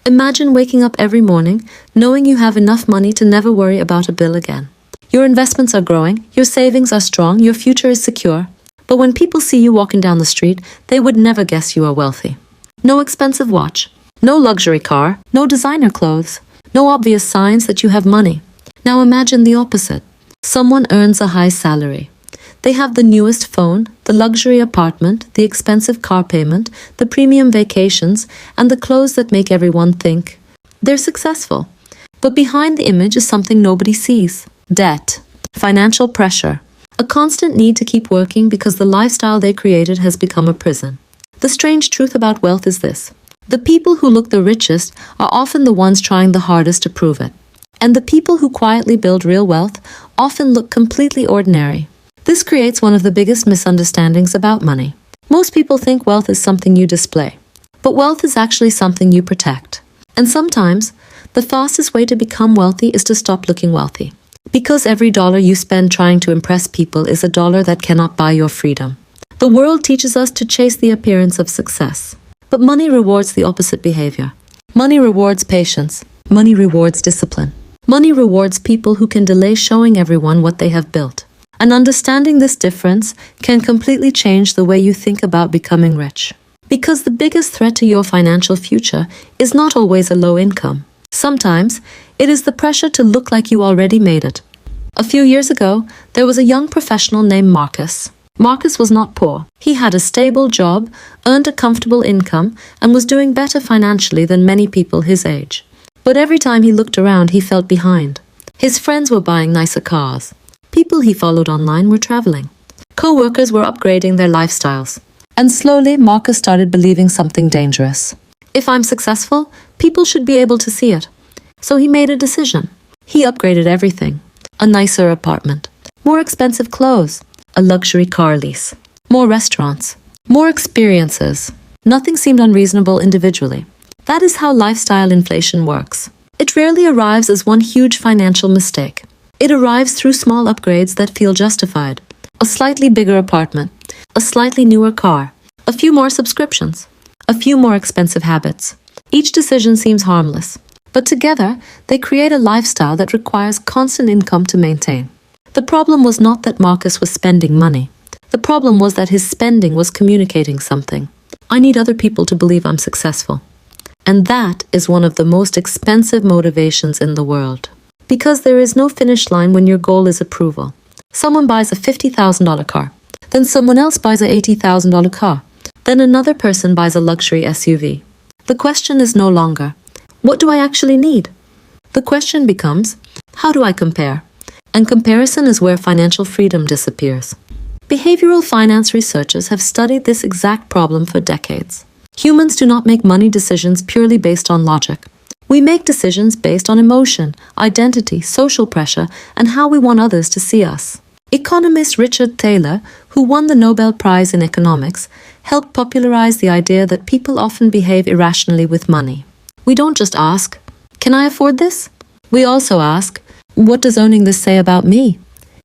Imagine waking up every morning knowing you have enough money to never worry about a bill again. Your investments are growing, your savings are strong, your future is secure. But when people see you walking down the street, they would never guess you are wealthy. No expensive watch, no luxury car, no designer clothes, no obvious signs that you have money. Now imagine the opposite. Someone earns a high salary. They have the newest phone, the luxury apartment, the expensive car payment, the premium vacations, and the clothes that make everyone think they're successful. But behind the image is something nobody sees. Debt, financial pressure, a constant need to keep working because the lifestyle they created has become a prison. The strange truth about wealth is this. The people who look the richest are often the ones trying the hardest to prove it. And the people who quietly build real wealth often look completely ordinary. This creates one of the biggest misunderstandings about money. Most people think wealth is something you display. But wealth is actually something you protect. And sometimes, the fastest way to become wealthy is to stop looking wealthy. Because every dollar you spend trying to impress people is a dollar that cannot buy your freedom. The world teaches us to chase the appearance of success. But money rewards the opposite behavior. Money rewards patience. Money rewards discipline. Money rewards people who can delay showing everyone what they have built. And understanding this difference can completely change the way you think about becoming rich. Because the biggest threat to your financial future is not always a low income. Sometimes, it is the pressure to look like you already made it. A few years ago, there was a young professional named Marcus. Marcus was not poor. He had a stable job, earned a comfortable income, and was doing better financially than many people his age. But every time he looked around, he felt behind. His friends were buying nicer cars. People he followed online were traveling. Co-workers were upgrading their lifestyles. And slowly, Marcus started believing something dangerous. If I'm successful, people should be able to see it. So he made a decision. He upgraded everything. A nicer apartment, more expensive clothes, a luxury car lease, more restaurants, more experiences. Nothing seemed unreasonable individually. That is how lifestyle inflation works. It rarely arrives as one huge financial mistake. It arrives through small upgrades that feel justified. A slightly bigger apartment, a slightly newer car, a few more subscriptions, a few more expensive habits. Each decision seems harmless, but together they create a lifestyle that requires constant income to maintain. The problem was not that Marcus was spending money. The problem was that his spending was communicating something. I need other people to believe I'm successful. And that is one of the most expensive motivations in the world. Because there is no finish line when your goal is approval. Someone buys a $50,000 car. Then someone else buys a $80,000 car. Then another person buys a luxury SUV. The question is no longer, what do I actually need? The question becomes, how do I compare? And comparison is where financial freedom disappears. Behavioral finance researchers have studied this exact problem for decades. Humans do not make money decisions purely based on logic. We make decisions based on emotion, identity, social pressure, and how we want others to see us. Economist Richard Thaler, who won the Nobel Prize in Economics, helped popularize the idea that people often behave irrationally with money. We don't just ask, can I afford this? We also ask, what does owning this say about me?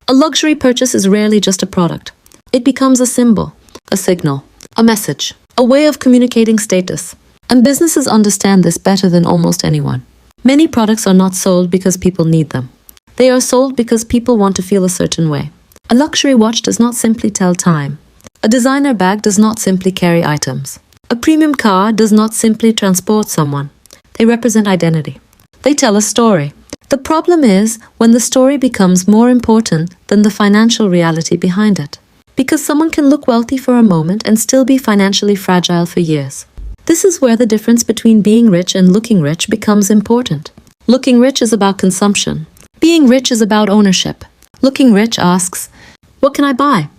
A luxury purchase is rarely just a product. It becomes a symbol, a signal, a message, a way of communicating status. And businesses understand this better than almost anyone. Many products are not sold because people need them. They are sold because people want to feel a certain way. A luxury watch does not simply tell time. A designer bag does not simply carry items. A premium car does not simply transport someone. They represent identity. They tell a story. The problem is when the story becomes more important than the financial reality behind it. Because someone can look wealthy for a moment and still be financially fragile for years. This is where the difference between being rich and looking rich becomes important. Looking rich is about consumption. Being rich is about ownership. Looking rich asks, what can I buy?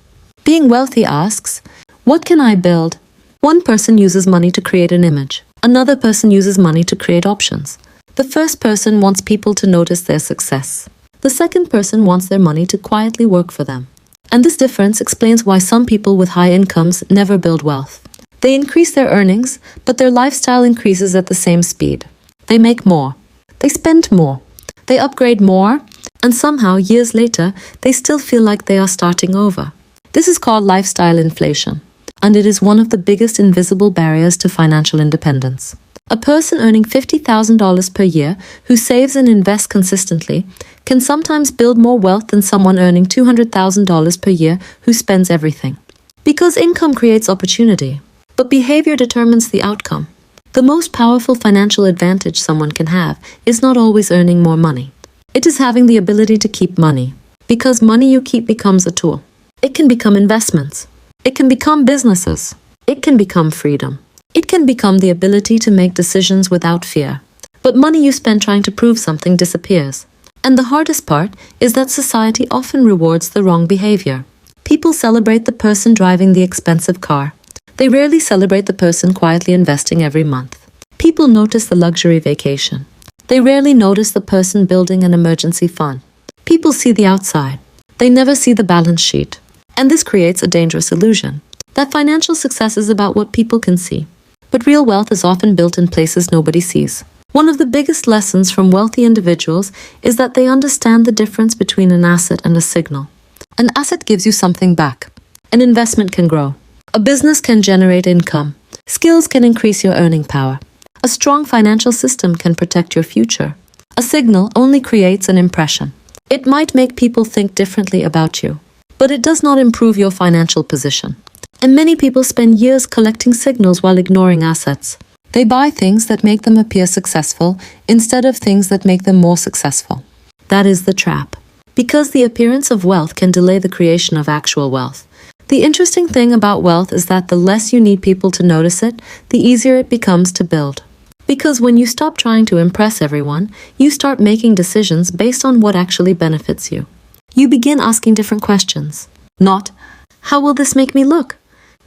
Being wealthy asks, what can I build? One person uses money to create an image. Another person uses money to create options. The first person wants people to notice their success. The second person wants their money to quietly work for them. And this difference explains why some people with high incomes never build wealth. They increase their earnings, but their lifestyle increases at the same speed. They make more. They spend more. They upgrade more, and somehow, years later, they still feel like they are starting over. This is called lifestyle inflation, and it is one of the biggest invisible barriers to financial independence. A person earning $50,000 per year who saves and invests consistently can sometimes build more wealth than someone earning $200,000 per year who spends everything. Because income creates opportunity, but behavior determines the outcome. The most powerful financial advantage someone can have is not always earning more money. It is having the ability to keep money, because money you keep becomes a tool. It can become investments. It can become businesses. It can become freedom. It can become the ability to make decisions without fear. But money you spend trying to prove something disappears. And the hardest part is that society often rewards the wrong behavior. People celebrate the person driving the expensive car. They rarely celebrate the person quietly investing every month. People notice the luxury vacation. They rarely notice the person building an emergency fund. People see the outside. They never see the balance sheet. And this creates a dangerous illusion that financial success is about what people can see. But real wealth is often built in places nobody sees. One of the biggest lessons from wealthy individuals is that they understand the difference between an asset and a signal. An asset gives you something back. An investment can grow. A business can generate income. Skills can increase your earning power. A strong financial system can protect your future. A signal only creates an impression. It might make people think differently about you, but it does not improve your financial position. And many people spend years collecting signals while ignoring assets. They buy things that make them appear successful instead of things that make them more successful. That is the trap. Because the appearance of wealth can delay the creation of actual wealth. The interesting thing about wealth is that the less you need people to notice it, the easier it becomes to build. Because when you stop trying to impress everyone, you start making decisions based on what actually benefits you. You begin asking different questions. Not, how will this make me look?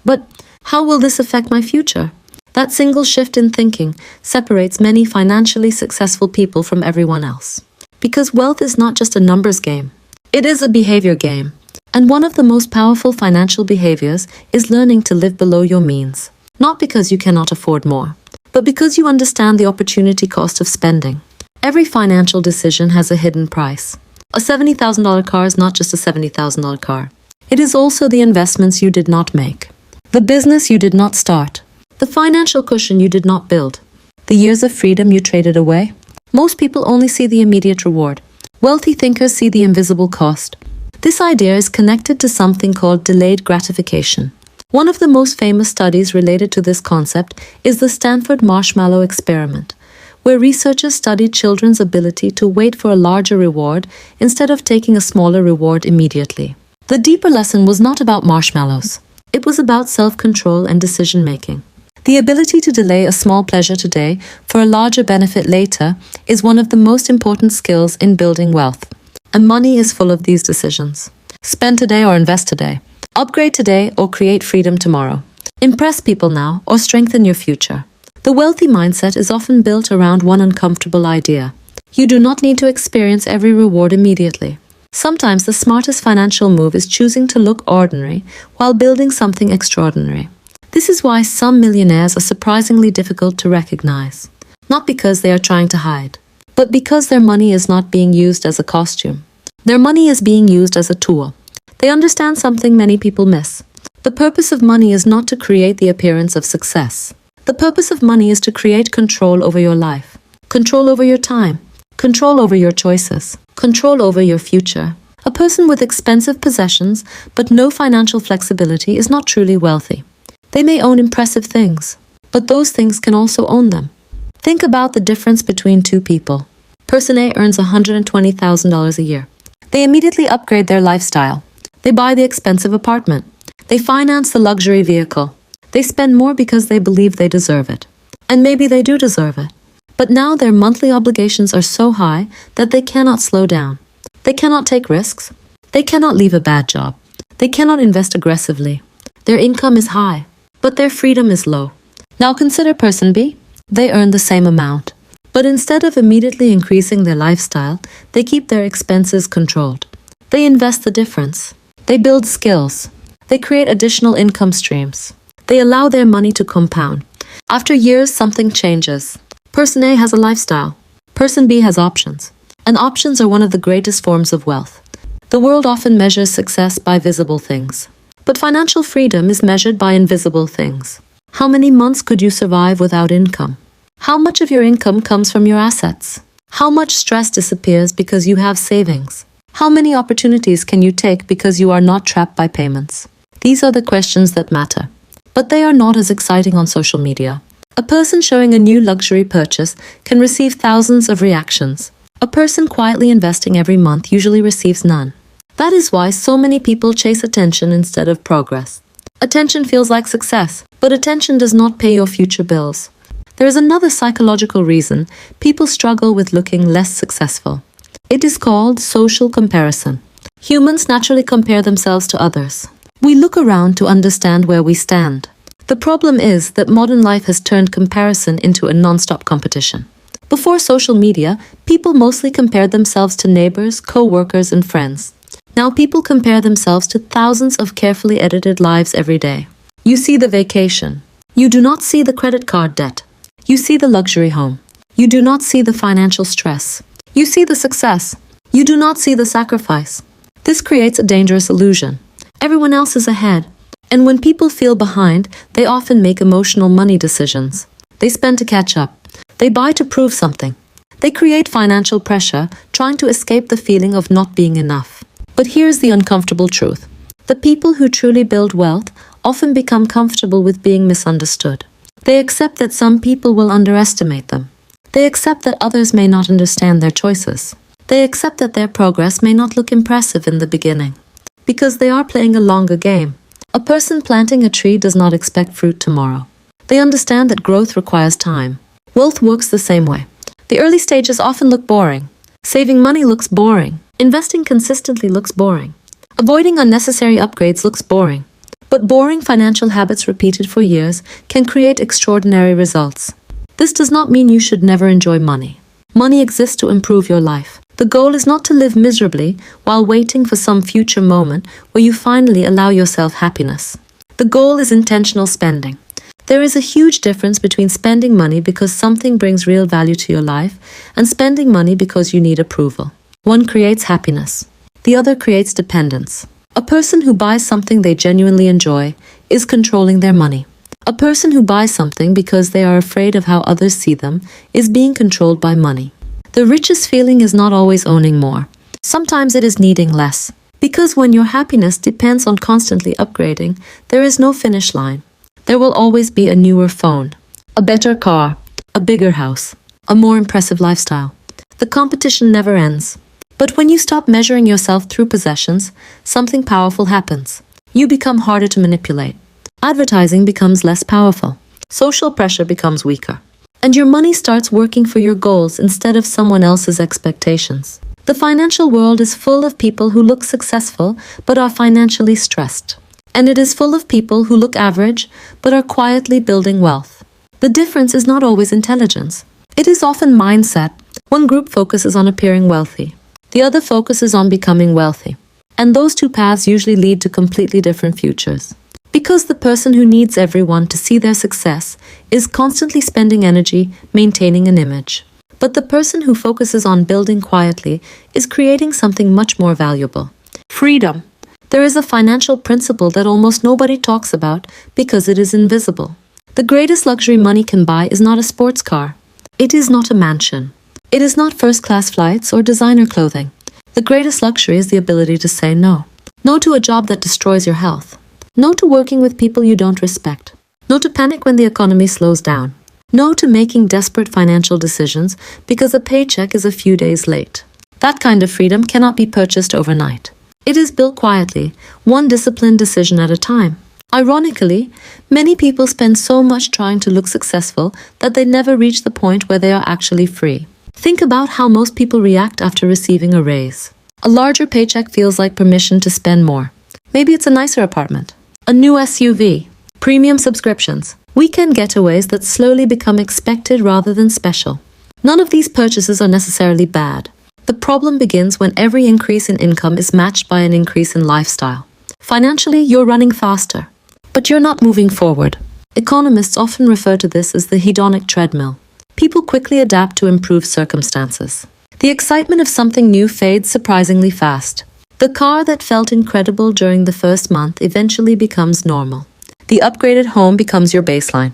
But how will this affect my future? That single shift in thinking separates many financially successful people from everyone else. Because wealth is not just a numbers game. It is a behavior game. And one of the most powerful financial behaviors is learning to live below your means. Not because you cannot afford more, but because you understand the opportunity cost of spending. Every financial decision has a hidden price. A $70,000 car is not just a $70,000 car. It is also the investments you did not make. The business you did not start. The financial cushion you did not build. The years of freedom you traded away. Most people only see the immediate reward. Wealthy thinkers see the invisible cost. This idea is connected to something called delayed gratification. One of the most famous studies related to this concept is the Stanford Marshmallow Experiment, where researchers studied children's ability to wait for a larger reward instead of taking a smaller reward immediately. The deeper lesson was not about marshmallows. It was about self-control and decision-making. The ability to delay a small pleasure today for a larger benefit later is one of the most important skills in building wealth. And money is full of these decisions. Spend today or invest today. Upgrade today or create freedom tomorrow. Impress people now or strengthen your future. The wealthy mindset is often built around one uncomfortable idea. You do not need to experience every reward immediately. Sometimes the smartest financial move is choosing to look ordinary while building something extraordinary. This is why some millionaires are surprisingly difficult to recognize. Not because they are trying to hide, but because their money is not being used as a costume. Their money is being used as a tool. They understand something many people miss. The purpose of money is not to create the appearance of success. The purpose of money is to create control over your life, control over your time, control over your choices, control over your future. A person with expensive possessions but no financial flexibility is not truly wealthy. They may own impressive things, but those things can also own them. Think about the difference between two people. Person A earns $120,000 a year. They immediately upgrade their lifestyle. They buy the expensive apartment. They finance the luxury vehicle. They spend more because they believe they deserve it. And maybe they do deserve it. But now their monthly obligations are so high that they cannot slow down. They cannot take risks. They cannot leave a bad job. They cannot invest aggressively. Their income is high, but their freedom is low. Now consider person B. They earn the same amount. But instead of immediately increasing their lifestyle, they keep their expenses controlled. They invest the difference. They build skills. They create additional income streams. They allow their money to compound. After years, something changes. Person A has a lifestyle. Person B has options. And options are one of the greatest forms of wealth. The world often measures success by visible things. But financial freedom is measured by invisible things. How many months could you survive without income? How much of your income comes from your assets? How much stress disappears because you have savings? How many opportunities can you take because you are not trapped by payments? These are the questions that matter. But they are not as exciting on social media. A person showing a new luxury purchase can receive thousands of reactions. A person quietly investing every month usually receives none. That is why so many people chase attention instead of progress. Attention feels like success, but attention does not pay your future bills. There is another psychological reason people struggle with looking less successful. It is called social comparison. Humans naturally compare themselves to others. We look around to understand where we stand. The problem is that modern life has turned comparison into a non-stop competition. Before social media, people mostly compared themselves to neighbors, co-workers, and friends. Now people compare themselves to thousands of carefully edited lives every day. You see the vacation. You do not see the credit card debt. You see the luxury home. You do not see the financial stress. You see the success. You do not see the sacrifice. This creates a dangerous illusion. Everyone else is ahead. And when people feel behind, they often make emotional money decisions. They spend to catch up. They buy to prove something. They create financial pressure, trying to escape the feeling of not being enough. But here's the uncomfortable truth. The people who truly build wealth often become comfortable with being misunderstood. They accept that some people will underestimate them. They accept that others may not understand their choices. They accept that their progress may not look impressive in the beginning, because they are playing a longer game. A person planting a tree does not expect fruit tomorrow. They understand that growth requires time. Wealth works the same way. The early stages often look boring. Saving money looks boring. Investing consistently looks boring. Avoiding unnecessary upgrades looks boring. But boring financial habits repeated for years can create extraordinary results. This does not mean you should never enjoy money. Money exists to improve your life. The goal is not to live miserably while waiting for some future moment where you finally allow yourself happiness. The goal is intentional spending. There is a huge difference between spending money because something brings real value to your life and spending money because you need approval. One creates happiness. The other creates dependence. A person who buys something they genuinely enjoy is controlling their money. A person who buys something because they are afraid of how others see them is being controlled by money. The richest feeling is not always owning more. Sometimes it is needing less. Because when your happiness depends on constantly upgrading, there is no finish line. There will always be a newer phone, a better car, a bigger house, a more impressive lifestyle. The competition never ends. But when you stop measuring yourself through possessions, something powerful happens. You become harder to manipulate. Advertising becomes less powerful. Social pressure becomes weaker. And your money starts working for your goals instead of someone else's expectations. The financial world is full of people who look successful but are financially stressed. And it is full of people who look average but are quietly building wealth. The difference is not always intelligence. It is often mindset. One group focuses on appearing wealthy. The other focuses on becoming wealthy. And those two paths usually lead to completely different futures. Because the person who needs everyone to see their success is constantly spending energy maintaining an image. But the person who focuses on building quietly is creating something much more valuable. Freedom. There is a financial principle that almost nobody talks about because it is invisible. The greatest luxury money can buy is not a sports car. It is not a mansion. It is not first-class flights or designer clothing. The greatest luxury is the ability to say no. No to a job that destroys your health. No to working with people you don't respect. No to panic when the economy slows down. No to making desperate financial decisions because a paycheck is a few days late. That kind of freedom cannot be purchased overnight. It is built quietly, one disciplined decision at a time. Ironically, many people spend so much trying to look successful that they never reach the point where they are actually free. Think about how most people react after receiving a raise. A larger paycheck feels like permission to spend more. Maybe it's a nicer apartment, a new SUV, premium subscriptions, weekend getaways that slowly become expected rather than special. None of these purchases are necessarily bad. The problem begins when every increase in income is matched by an increase in lifestyle. Financially, you're running faster, but you're not moving forward. Economists often refer to this as the hedonic treadmill. People quickly adapt to improved circumstances. The excitement of something new fades surprisingly fast. The car that felt incredible during the first month eventually becomes normal. The upgraded home becomes your baseline.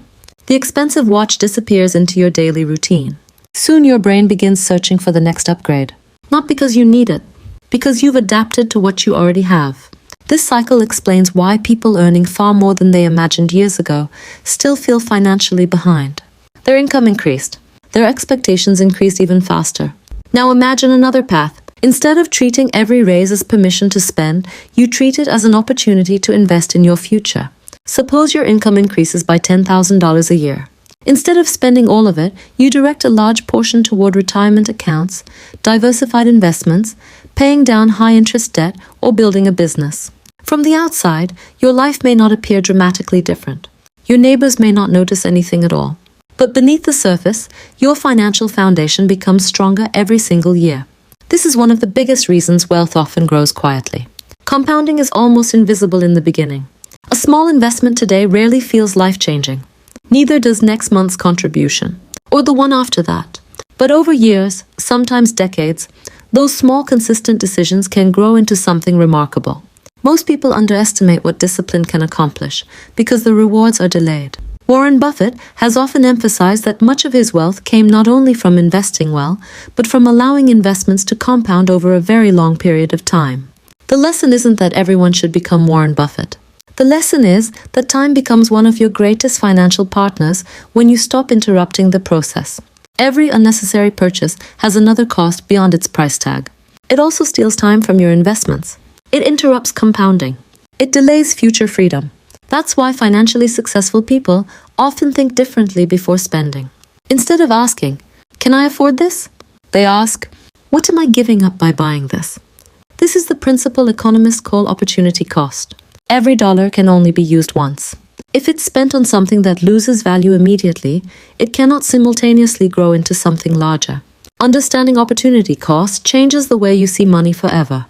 The expensive watch disappears into your daily routine. Soon your brain begins searching for the next upgrade. Not because you need it, because you've adapted to what you already have. This cycle explains why people earning far more than they imagined years ago still feel financially behind. Their income increased. Their expectations increased even faster. Now imagine another path. Instead of treating every raise as permission to spend, you treat it as an opportunity to invest in your future. Suppose your income increases by $10,000 a year. Instead of spending all of it, you direct a large portion toward retirement accounts, diversified investments, paying down high-interest debt, or building a business. From the outside, your life may not appear dramatically different. Your neighbors may not notice anything at all. But beneath the surface, your financial foundation becomes stronger every single year. This is one of the biggest reasons wealth often grows quietly. Compounding is almost invisible in the beginning. A small investment today rarely feels life-changing. Neither does next month's contribution, or the one after that. But over years, sometimes decades, those small consistent decisions can grow into something remarkable. Most people underestimate what discipline can accomplish because the rewards are delayed. Warren Buffett has often emphasized that much of his wealth came not only from investing well, but from allowing investments to compound over a very long period of time. The lesson isn't that everyone should become Warren Buffett. The lesson is that time becomes one of your greatest financial partners when you stop interrupting the process. Every unnecessary purchase has another cost beyond its price tag. It also steals time from your investments. It interrupts compounding. It delays future freedom. That's why financially successful people often think differently before spending. Instead of asking, "Can I afford this?" they ask, "What am I giving up by buying this?" This is the principle economists call opportunity cost. Every dollar can only be used once. If it's spent on something that loses value immediately, it cannot simultaneously grow into something larger. Understanding opportunity cost changes the way you see money forever.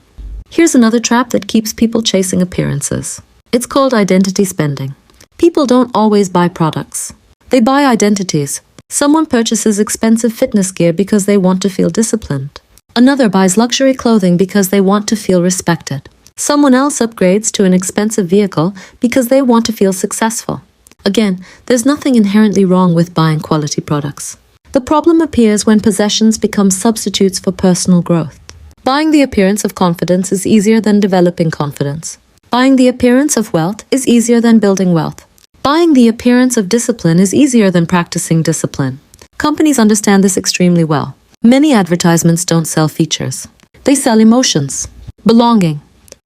Here's another trap that keeps people chasing appearances. It's called identity spending. People don't always buy products. They buy identities. Someone purchases expensive fitness gear because they want to feel disciplined. Another buys luxury clothing because they want to feel respected. Someone else upgrades to an expensive vehicle because they want to feel successful. Again, there's nothing inherently wrong with buying quality products. The problem appears when possessions become substitutes for personal growth. Buying the appearance of confidence is easier than developing confidence. Buying the appearance of wealth is easier than building wealth. Buying the appearance of discipline is easier than practicing discipline. Companies understand this extremely well. Many advertisements don't sell features. They sell emotions, belonging,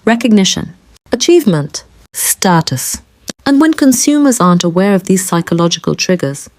recognition, achievement, status. And when consumers aren't aware of these psychological triggers,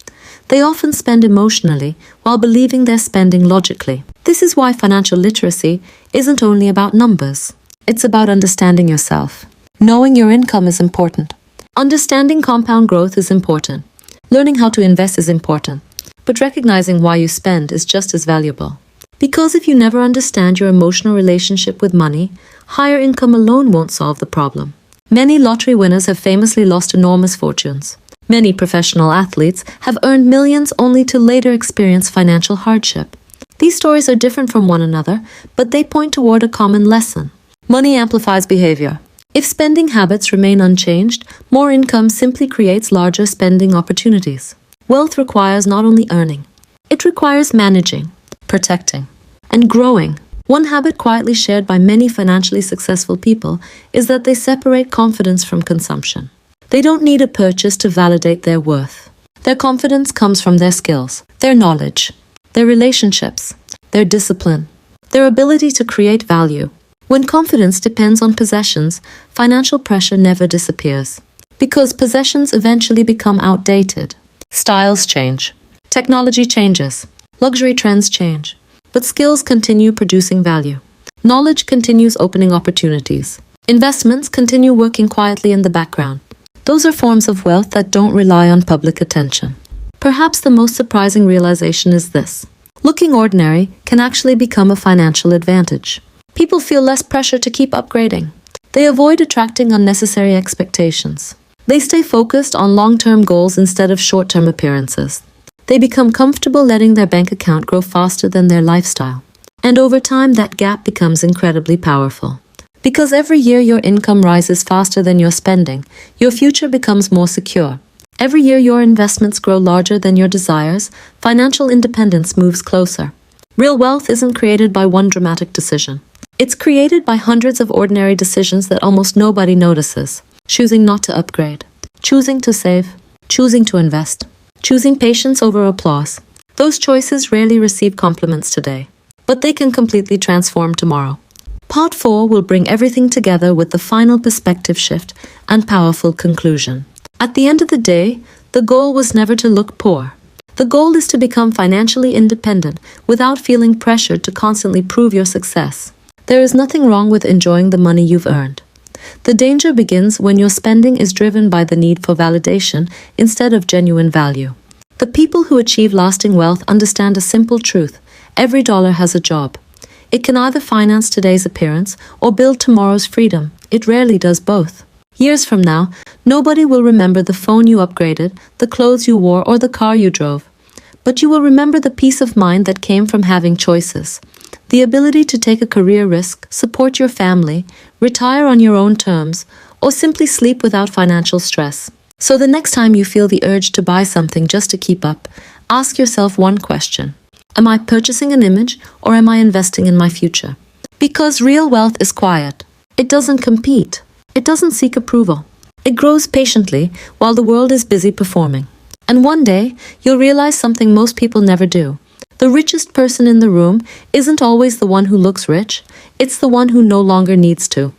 they often spend emotionally while believing they're spending logically. This is why financial literacy isn't only about numbers. It's about understanding yourself. Knowing your income is important. Understanding compound growth is important. Learning how to invest is important. But recognizing why you spend is just as valuable. Because if you never understand your emotional relationship with money, higher income alone won't solve the problem. Many lottery winners have famously lost enormous fortunes. Many professional athletes have earned millions only to later experience financial hardship. These stories are different from one another, but they point toward a common lesson. Money amplifies behavior. If spending habits remain unchanged, more income simply creates larger spending opportunities. Wealth requires not only earning, it requires managing, protecting, and growing. One habit quietly shared by many financially successful people is that they separate confidence from consumption. They don't need a purchase to validate their worth. Their confidence comes from their skills, their knowledge, their relationships, their discipline, their ability to create value. When confidence depends on possessions, financial pressure never disappears. Because possessions eventually become outdated. Styles change. Technology changes. Luxury trends change. But skills continue producing value. Knowledge continues opening opportunities. Investments continue working quietly in the background. Those are forms of wealth that don't rely on public attention. Perhaps the most surprising realization is this. Looking ordinary can actually become a financial advantage. People feel less pressure to keep upgrading. They avoid attracting unnecessary expectations. They stay focused on long-term goals instead of short-term appearances. They become comfortable letting their bank account grow faster than their lifestyle. And over time, that gap becomes incredibly powerful. Because every year your income rises faster than your spending, your future becomes more secure. Every year your investments grow larger than your desires, financial independence moves closer. Real wealth isn't created by one dramatic decision. It's created by hundreds of ordinary decisions that almost nobody notices. Choosing not to upgrade, choosing to save, choosing to invest, choosing patience over applause. Those choices rarely receive compliments today, but they can completely transform tomorrow. Part 4 will bring everything together with the final perspective shift and powerful conclusion. At the end of the day, the goal was never to look poor. The goal is to become financially independent without feeling pressured to constantly prove your success. There is nothing wrong with enjoying the money you've earned. The danger begins when your spending is driven by the need for validation instead of genuine value. The people who achieve lasting wealth understand a simple truth: every dollar has a job. It can either finance today's appearance or build tomorrow's freedom. It rarely does both. Years from now, nobody will remember the phone you upgraded, the clothes you wore, or the car you drove. But you will remember the peace of mind that came from having choices. The ability to take a career risk, support your family, retire on your own terms, or simply sleep without financial stress. So the next time you feel the urge to buy something just to keep up, ask yourself one question. Am I purchasing an image, or am I investing in my future? Because real wealth is quiet. It doesn't compete. It doesn't seek approval. It grows patiently while the world is busy performing. And one day, you'll realize something most people never do. The richest person in the room isn't always the one who looks rich. It's the one who no longer needs to.